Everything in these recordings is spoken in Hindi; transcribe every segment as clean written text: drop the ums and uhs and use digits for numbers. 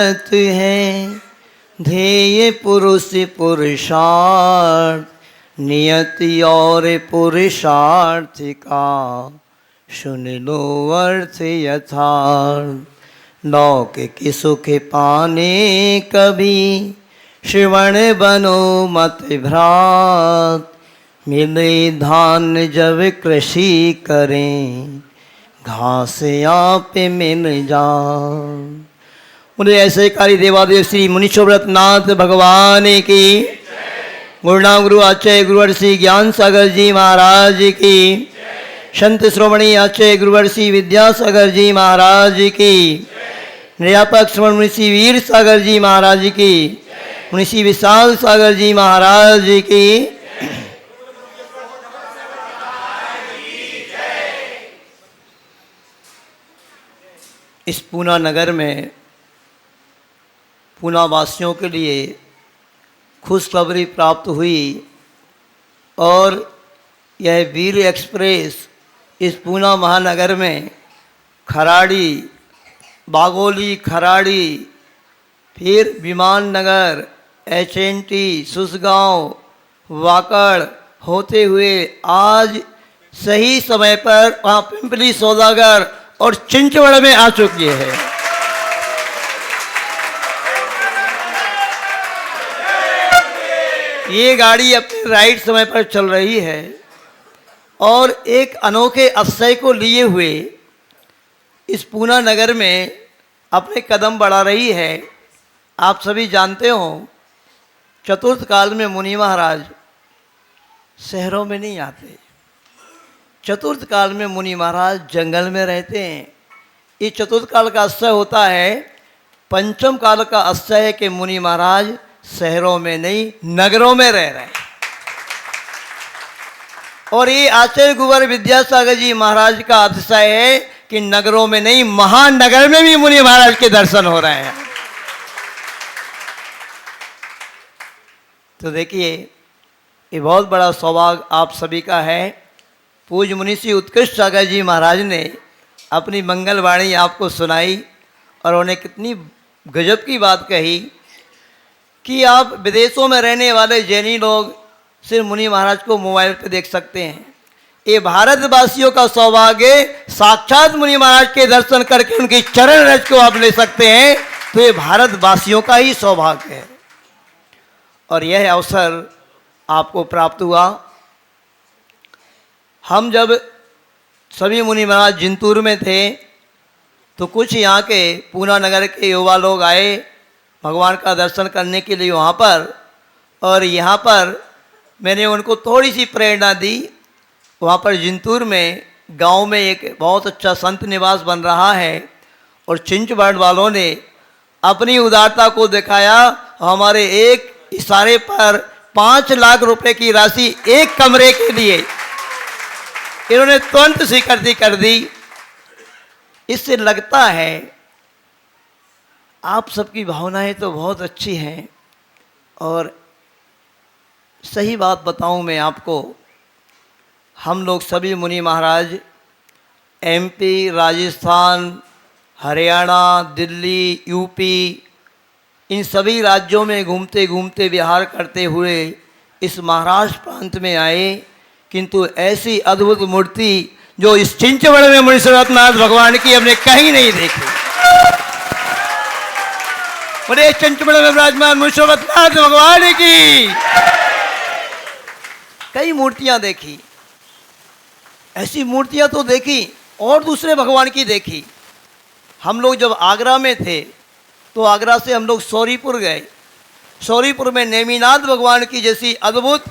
है ध्येय पुरुष पुरुषार्थ, नियति और पुरुषार्थ का सुन लो अर्थ यथार्थ। लौकिक सुख पाने कभी श्रवण बनो मत भ्रात, मिले धान जब कृषि करें घास आप मिल जा। मुझे ऐसे कारी देवादेव श्री मुनीश्वरव्रत नाथ भगवान की, गुरुनाम गुरु आचार्य गुरुवर्षि ज्ञान सागर जी महाराज की, संत श्रोमणी आचार्य गुरुवर्षि विद्यासागर जी महाराज की, निर्यापक श्रवण मुनिषि वीर सागर जी महाराज की, मुनिषि विशाल सागर जी महाराज की। इस पूना नगर में पूना वासियों के लिए खुशखबरी प्राप्त हुई और यह वीर एक्सप्रेस इस पूना महानगर में खराड़ी, बागोली, खराड़ी, फिर विमान नगर, एचएनटी, सुसगांव, वाकड़ होते हुए आज सही समय पर वहाँ पिंपली सौदागर और चिंचवड़ में आ चुकी है। ये गाड़ी अपने राइट समय पर चल रही है और एक अनोखे अवसर को लिए हुए इस पूना नगर में अपने कदम बढ़ा रही है। आप सभी जानते हो चतुर्थ काल में मुनि महाराज शहरों में नहीं आते, चतुर्थ काल में मुनि महाराज जंगल में रहते हैं। ये चतुर्थ काल का अवसर होता है। पंचम काल का अवसर है कि मुनि महाराज शहरों में नहीं नगरों में रह रहे हैं। और ये आचार्य गुरुवर विद्यासागर जी महाराज का अतिशय है कि नगरों में नहीं महानगर में भी मुनि महाराज के दर्शन हो रहे हैं। तो देखिए ये बहुत बड़ा सौभाग्य आप सभी का है। पूज्य मुनिषि उत्कृष्ट सागर जी महाराज ने अपनी मंगलवाणी आपको सुनाई और उन्हें कितनी गजब की बात कही कि आप विदेशों में रहने वाले जैनी लोग सिर्फ मुनि महाराज को मोबाइल पर देख सकते हैं। ये भारतवासियों का सौभाग्य साक्षात मुनि महाराज के दर्शन करके उनकी चरण रज को आप ले सकते हैं। तो ये भारतवासियों का ही सौभाग्य है और यह अवसर आपको प्राप्त हुआ। हम जब सभी मुनि महाराज जिंतूर में थे तो कुछ यहाँ के पूना नगर के युवा लोग आए भगवान का दर्शन करने के लिए वहाँ पर, और यहाँ पर मैंने उनको थोड़ी सी प्रेरणा दी। वहाँ पर जिंतूर में गांव में एक बहुत अच्छा संत निवास बन रहा है और चिंचवड़ वालों ने अपनी उदारता को दिखाया। हमारे एक इशारे पर 5 लाख रुपए की राशि एक कमरे के लिए इन्होंने तुरंत स्वीकृति कर दी। इससे लगता है आप सबकी भावनाएं तो बहुत अच्छी हैं। और सही बात बताऊं मैं आपको, हम लोग सभी मुनि महाराज एमपी, राजस्थान, हरियाणा, दिल्ली, यूपी, इन सभी राज्यों में घूमते घूमते विहार करते हुए इस महाराष्ट्र प्रांत में आए, किंतु ऐसी अद्भुत मूर्ति जो इस चिंचवड़ में मुनीश्वरनाथ नाथ भगवान की हमने कहीं नहीं देखी। बड़े चिंचवड़ में विराजमान मुनीश्वरनाथ नाथ भगवान की कई मूर्तियां देखी, ऐसी मूर्तियां तो देखी और दूसरे भगवान की देखी। हम लोग जब आगरा में थे तो आगरा से हम लोग सौरीपुर गए। सौरीपुर में नेमिनाथ भगवान की जैसी अद्भुत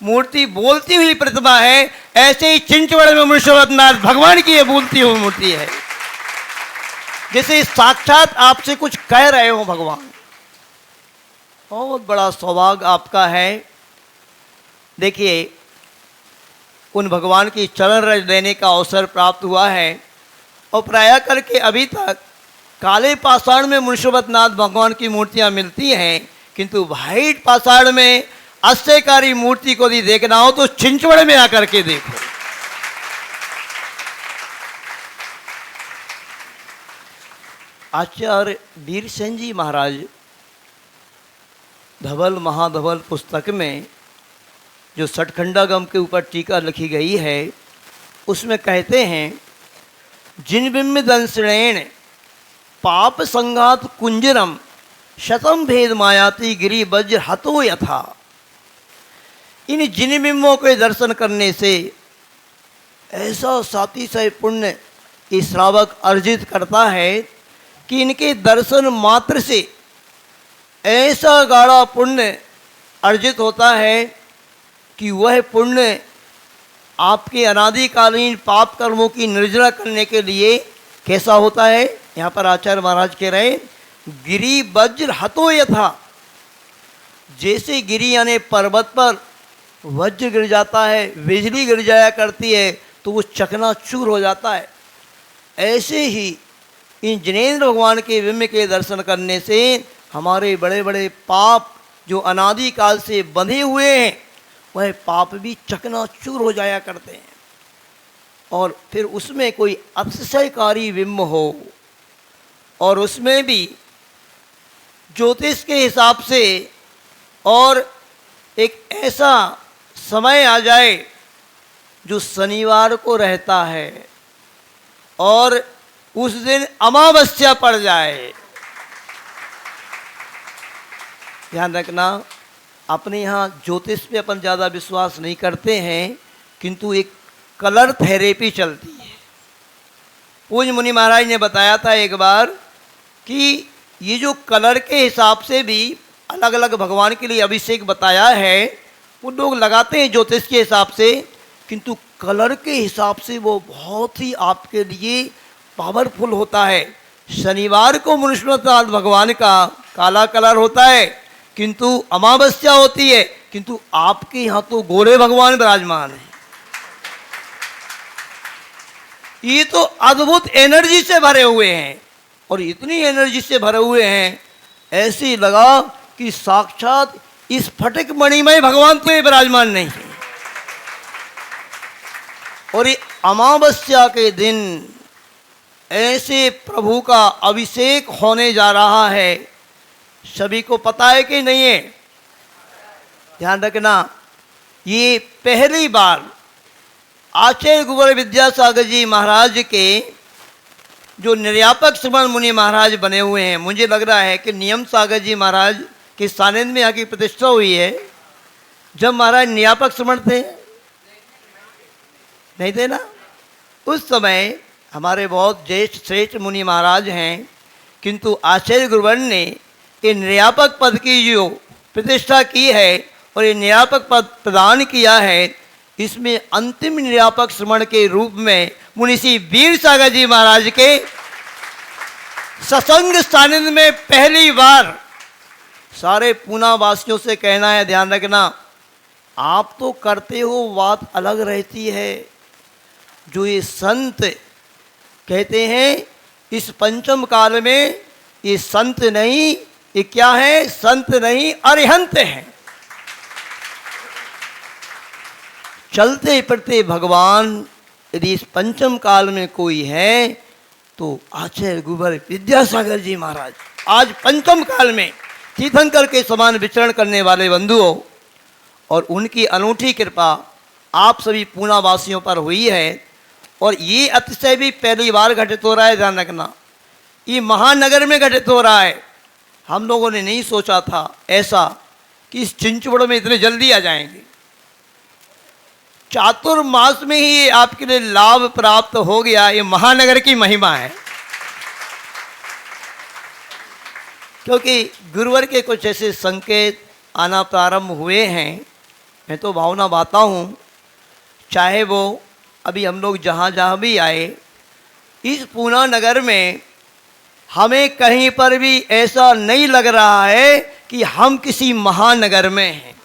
मूर्ति, बोलती हुई प्रतिमा है, ऐसे ही चिंचवड़ में मुनीश्वरनाथ नाथ भगवान की ये बोलती हुई मूर्ति है, जैसे साक्षात आपसे कुछ कह रहे हो भगवान। बहुत बड़ा सौभाग्य आपका है। देखिए उन भगवान की चरण रज लेने का अवसर प्राप्त हुआ है और प्रायः करके अभी तक काले पाषाण में मुनीश्वरनाथ नाथ भगवान की मूर्तियां मिलती हैं, किंतु व्हाइट पाषाण में आश्चर्यकारी मूर्ति को यदि देखना हो तो चिंचवड़ में आकर के देखो। आचार्य वीरसेन जी महाराज धवल महाधवल पुस्तक में जो सठखंडागम के ऊपर टीका लिखी गई है उसमें कहते हैं, जिन दंसणेन पाप संघात कुंजरम शतम भेद मायाती गिरी वज्र हतो यथा। इन जिन बिंबों के दर्शन करने से ऐसा सातिशय पुण्य ये श्रावक अर्जित करता है कि इनके दर्शन मात्र से ऐसा गाढ़ा पुण्य अर्जित होता है कि वह पुण्य आपके अनादिकालीन पाप कर्मों की निर्जरा करने के लिए कैसा होता है। यहाँ पर आचार्य महाराज कह रहे हैं, गिरी वज्र हतो यथा। जैसे गिरी यानी पर्वत पर वज्र गिर जाता है, बिजली गिर जाया करती है तो वो चकनाचूर हो जाता है, ऐसे ही इन जिनेंद्र भगवान के बिंब के दर्शन करने से हमारे बड़े बड़े पाप जो अनादिकाल से बंधे हुए हैं वह पाप भी चकनाचूर हो जाया करते हैं। और फिर उसमें कोई अतिशयकारी बिंब हो और उसमें भी ज्योतिष के हिसाब से और एक ऐसा समय आ जाए जो शनिवार को रहता है और उस दिन अमावस्या पड़ जाए। ध्यान रखना, अपने यहाँ ज्योतिष पे अपन ज़्यादा विश्वास नहीं करते हैं, किंतु एक कलर थेरेपी चलती है। पूज्य मुनि महाराज ने बताया था एक बार कि ये जो कलर के हिसाब से भी अलग अलग भगवान के लिए अभिषेक बताया है, वो लोग लगाते हैं ज्योतिष के हिसाब से, किंतु कलर के हिसाब से वो बहुत ही आपके लिए पावरफुल होता है। शनिवार को मनुष्यनाथ भगवान का काला कलर होता है, किंतु अमावस्या होती है, किंतु आपके यहाँ तो गोरे भगवान विराजमान है। ये तो अद्भुत एनर्जी से भरे हुए हैं और इतनी एनर्जी से भरे हुए हैं, ऐसे लगा कि साक्षात इस फटिक मणिमय भगवान तो विराजमान नहीं है। और ये अमावस्या के दिन ऐसे प्रभु का अभिषेक होने जा रहा है, सभी को पता है कि नहीं है। ध्यान रखना, ये पहली बार आचार्य गुरुवर विद्यासागर जी महाराज के जो निर्यापक श्रवण मुनि महाराज बने हुए हैं, मुझे लग रहा है कि नियम सागर जी महाराज के सानिध्य में यहाँ की प्रतिष्ठा हुई है। जब महाराज निर्यापक श्रवण थे, नहीं थे ना, उस समय हमारे बहुत ज्येष्ठ श्रेष्ठ मुनि महाराज हैं, किंतु आचार्य गुरुवर ने ये निर्यापक पद की जो प्रतिष्ठा की है और ये निर्यापक पद प्रदान किया है, इसमें अंतिम निर्यापक श्रवण के रूप में मुनिषी वीर सागर जी महाराज के सत्संग सानिध्य में पहली बार सारे पूना वासियों से कहना है, ध्यान रखना, आप तो करते हो, बात अलग रहती है। जो ये संत कहते हैं इस पंचम काल में, ये संत नहीं, ये क्या है, संत नहीं अरिहंत हैं। चलते फिरते भगवान यदि इस पंचम काल में कोई है तो आचार्य गुरुवर विद्यासागर जी महाराज आज पंचम काल में तीर्थंकर के समान विचरण करने वाले बंधुओं, और उनकी अनूठी कृपा आप सभी पूना वासियों पर हुई है। और ये अतिशय भी पहली बार घटित हो रहा है, ध्यान रखना, ये महानगर में घटित हो रहा है। हम लोगों ने नहीं सोचा था ऐसा कि इस चिंचवड़ में इतने जल्दी आ जाएंगे। चातुर्मास में ही ये आपके लिए लाभ प्राप्त हो गया, ये महानगर की महिमा है। क्योंकि गुरुवर के कुछ ऐसे संकेत आना प्रारंभ हुए हैं, मैं तो भावना बाता हूँ, चाहे वो अभी हम लोग जहाँ जहाँ भी आए, इस पूना नगर में हमें कहीं पर भी ऐसा नहीं लग रहा है कि हम किसी महानगर में हैं।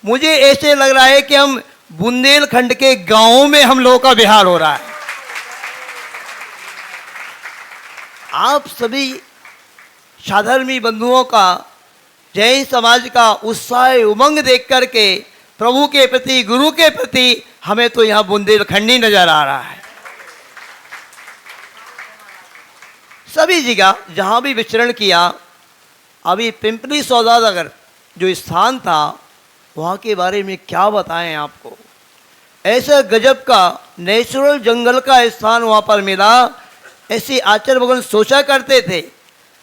मुझे ऐसे लग रहा है कि हम बुंदेलखंड के गांवों में हम लोगों का विहार हो रहा है। आप सभी साधर्मी बंधुओं का, जैन समाज का उत्साह उमंग देख करके प्रभु के प्रति, गुरु के प्रति हमें तो यहाँ बुंदेलखंड ही नजर आ रहा है। सभी जगह जहाँ भी विचरण किया। अभी पिंपली सौदागर जो स्थान था वहाँ के बारे में क्या बताएं आपको। ऐसा गजब का नेचुरल जंगल का स्थान वहाँ पर मिला। ऐसे आचार्य भगवान सोचा करते थे,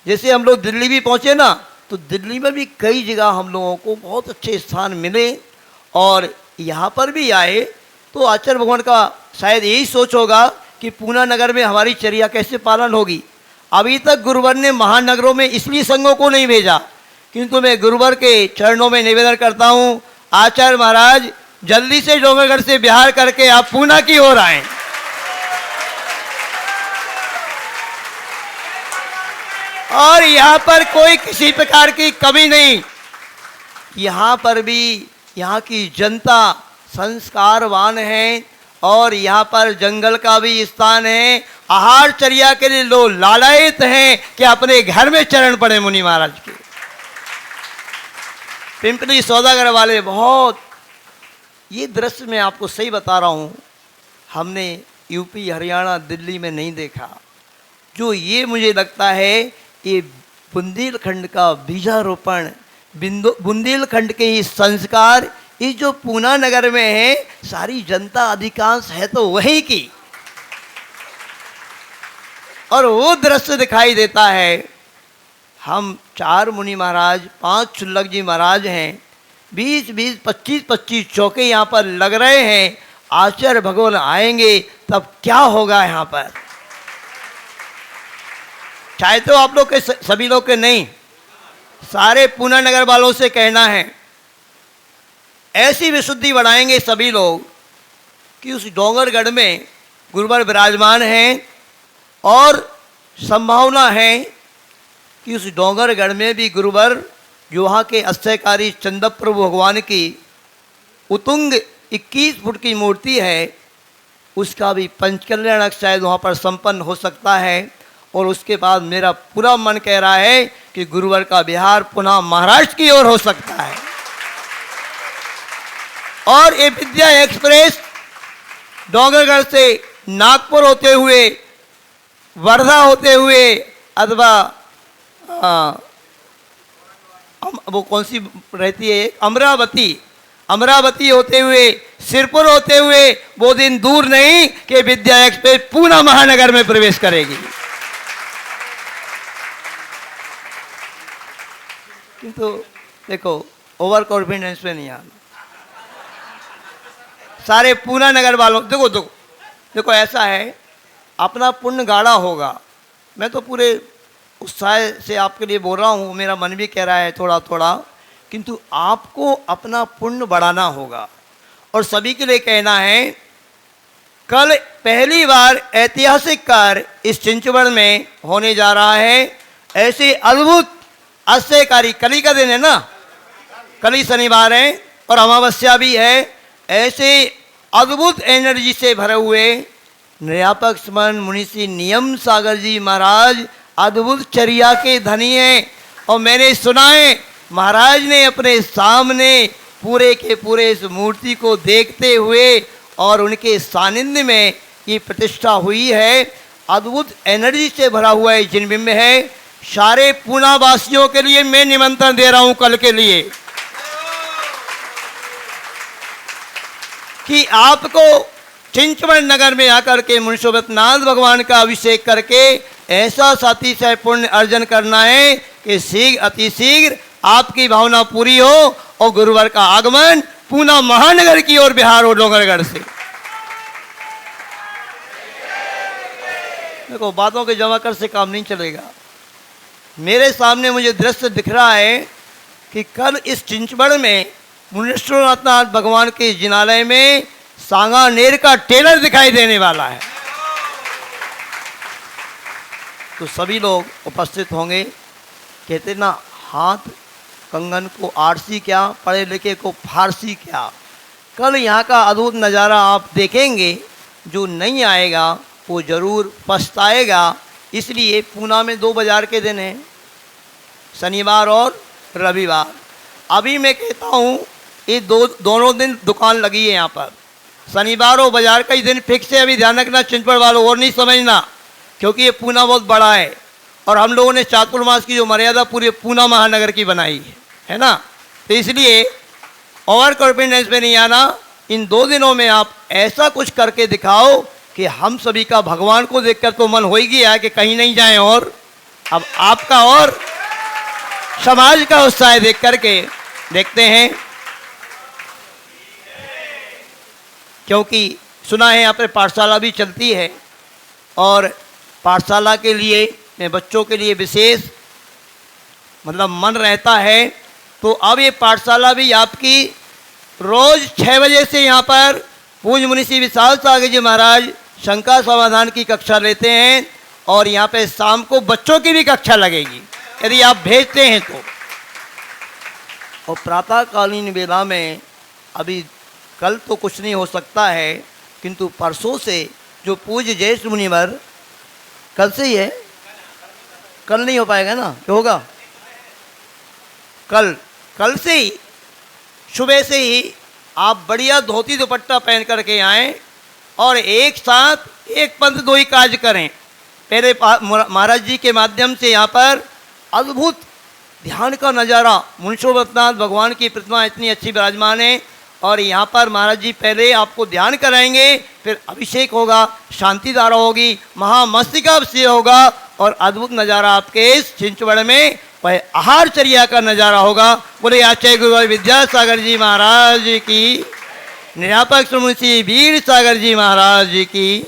जैसे हम लोग दिल्ली भी पहुँचे ना, तो दिल्ली में भी कई जगह हम लोगों को बहुत अच्छे स्थान मिले और यहाँ पर भी आए तो आचार्य भगवान का शायद यही सोच होगा कि पूना नगर में हमारी चर्या कैसे पालन होगी। अभी तक गुरुवर ने महानगरों में इसलिए संघों को नहीं भेजा, किंतु मैं गुरुवर के चरणों में निवेदन करता हूँ, आचार्य महाराज जल्दी से डोंगरगढ़ से बिहार करके आप पूना की ओर आए। और यहाँ पर कोई किसी प्रकार की कमी नहीं, यहाँ पर भी यहाँ की जनता संस्कारवान है और यहाँ पर जंगल का भी स्थान है। आहार चर्या के लिए लोग लालायित हैं कि अपने घर में चरण पड़े मुनि महाराज के। पिंपली सौदागर वाले बहुत, ये दृश्य मैं आपको सही बता रहा हूँ, हमने यूपी हरियाणा दिल्ली में नहीं देखा। जो ये मुझे लगता है ये बुंदेलखंड का बीजारोपण, बुंदेलखंड के ही संस्कार ये जो पूना नगर में है, सारी जनता अधिकांश है तो वही की, और वो दृश्य दिखाई देता है। हम 4 मुनि महाराज, 5 चुल्लक जी महाराज हैं, 20-20, 25-25 चौके यहाँ पर लग रहे हैं। आचार्य भगवान आएंगे तब क्या होगा यहाँ पर। चाहे तो आप लोग के सभी लोग के नहीं, सारे पूना नगर वालों से कहना है, ऐसी विशुद्धि बढ़ाएंगे सभी लोग कि उस डोंगरगढ़ में गुरुवर विराजमान हैं और संभावना है कि उस डोंगरगढ़ में भी गुरुवर जो वहाँ के अस्थयकारी चंदप प्रभु भगवान की उतुंग 21 फुट की मूर्ति है, उसका भी पंचकल्याणक शायद वहाँ पर संपन्न हो सकता है। और उसके बाद मेरा पूरा मन कह रहा है कि गुरुवर का बिहार पुनः महाराष्ट्र की ओर हो सकता है। और ये विद्या एक्सप्रेस डोंगरगढ़ से नागपुर होते हुए, वर्धा होते हुए, अथवा वो कौन सी रहती है, अमरावती होते हुए, सिरपुर होते हुए, वो दिन दूर नहीं कि विद्या एक्सप्रेस पूना महानगर में प्रवेश करेगी। किंतु देखो, ओवर कॉन्फिडेंस में नहीं आना। सारे पूना नगर वालों, देखो ऐसा है, अपना पुण्य गाढ़ा होगा। मैं तो पूरे उत्साह से आपके लिए बोल रहा हूँ, मेरा मन भी कह रहा है थोड़ा थोड़ा, किंतु आपको अपना पुण्य बढ़ाना होगा। और सभी के लिए कहना है, कल पहली बार ऐतिहासिक कार्य इस चिंचवड़ में होने जा रहा है। ऐसे अद्भुत आश्चर्यकारी, कली का दिन है ना, कल शनिवार है और अमावस्या भी है। ऐसे अद्भुत एनर्जी से भरे हुए निर्यापक स्मरण मुनिषी नियम सागर जी महाराज अद्भुत चर्या के धनी हैं। और मैंने सुना है महाराज ने अपने सामने पूरे के पूरे इस मूर्ति को देखते हुए और उनके सानिध्य में ये प्रतिष्ठा हुई है। अद्भुत एनर्जी से भरा हुआ है, जिनबिंब है। सारे पूना वासियों के लिए मैं निमंत्रण दे रहा हूं कल के लिए कि आपको चिंचवड़ नगर में आकर के मुनिशोभतनाथ भगवान का अभिषेक करके ऐसा साथी से पुण्य अर्जन करना है कि शीघ्र अति शीघ्र आपकी भावना पूरी हो और गुरुवर का आगमन पूना महानगर की ओर बिहार हो डोंगरगढ़ से। देखो, बातों के जमा कर से काम नहीं चलेगा। मेरे सामने मुझे दृश्य दिख रहा है कि कल इस चिंचवड़ में मुनीश्वरनाथ भगवान के जिनालय में सांगानेर का टेलर दिखाई देने वाला है। तो सभी लोग उपस्थित होंगे। कहते ना, हाथ कंगन को आरसी क्या, पढ़े लिखे को फारसी क्या। कल यहाँ का अद्भुत नज़ारा आप देखेंगे। जो नहीं आएगा वो ज़रूर पछताएगा। इसलिए पूना में 2 बाजार के दिन हैं, शनिवार और रविवार। अभी मैं कहता हूँ ये दोनों दिन दुकान लगी है यहाँ पर। शनिवार और बाजार का ही दिन फिक्स है। अभी ध्यान रखना चिंचवड़ वालों, और नहीं समझना, क्योंकि ये पूना बहुत बड़ा है। और हम लोगों ने चातुर्मास की जो मर्यादा पूरे पूना महानगर की बनाई है ना। तो इसलिए ओवर कॉन्फिडेंस में नहीं आना। इन 2 दिनों में आप ऐसा कुछ करके दिखाओ कि हम सभी का भगवान को देखकर तो मन हो ही गया कि कहीं नहीं जाएं, और अब आपका और समाज का उत्साह देख करके देखते हैं, क्योंकि सुना है यहाँ पर पाठशाला भी चलती है और पाठशाला के लिए में बच्चों के लिए विशेष मतलब मन रहता है। तो अब ये पाठशाला भी आपकी रोज 6 बजे से यहाँ पर पूज्य मुनि श्री विशाल सागर जी महाराज शंका समाधान की कक्षा लेते हैं, और यहाँ पे शाम को बच्चों की भी कक्षा लगेगी यदि आप भेजते हैं तो। और प्रातःकालीन वेला में अभी कल तो कुछ नहीं हो सकता है, किंतु परसों से जो पूज्य ज्येष्ठ मुनिवर, कल से ही है, कल नहीं हो पाएगा ना, क्या होगा? कल से ही सुबह से ही आप बढ़िया धोती दुपट्टा पहन करके आएँ और एक साथ एक पंथ 2 ही कार्य करें। पहले महाराज जी के माध्यम से यहाँ पर अद्भुत ध्यान का नज़ारा, मुंशोवतनाथ भगवान की प्रतिमा इतनी अच्छी विराजमान है, और यहाँ पर महाराज जी पहले आपको ध्यान कराएंगे, फिर अभिषेक होगा, शांति धारा होगी, महामस्तिका अभिषेक होगा, और अद्भुत नज़ारा आपके इस छिंचवड़ में वह आहारचर्या का नज़ारा होगा। बोले आचार्य गुरु विद्यासागर जी महाराज की, निरापक श्री वीर सागर जी महाराज की।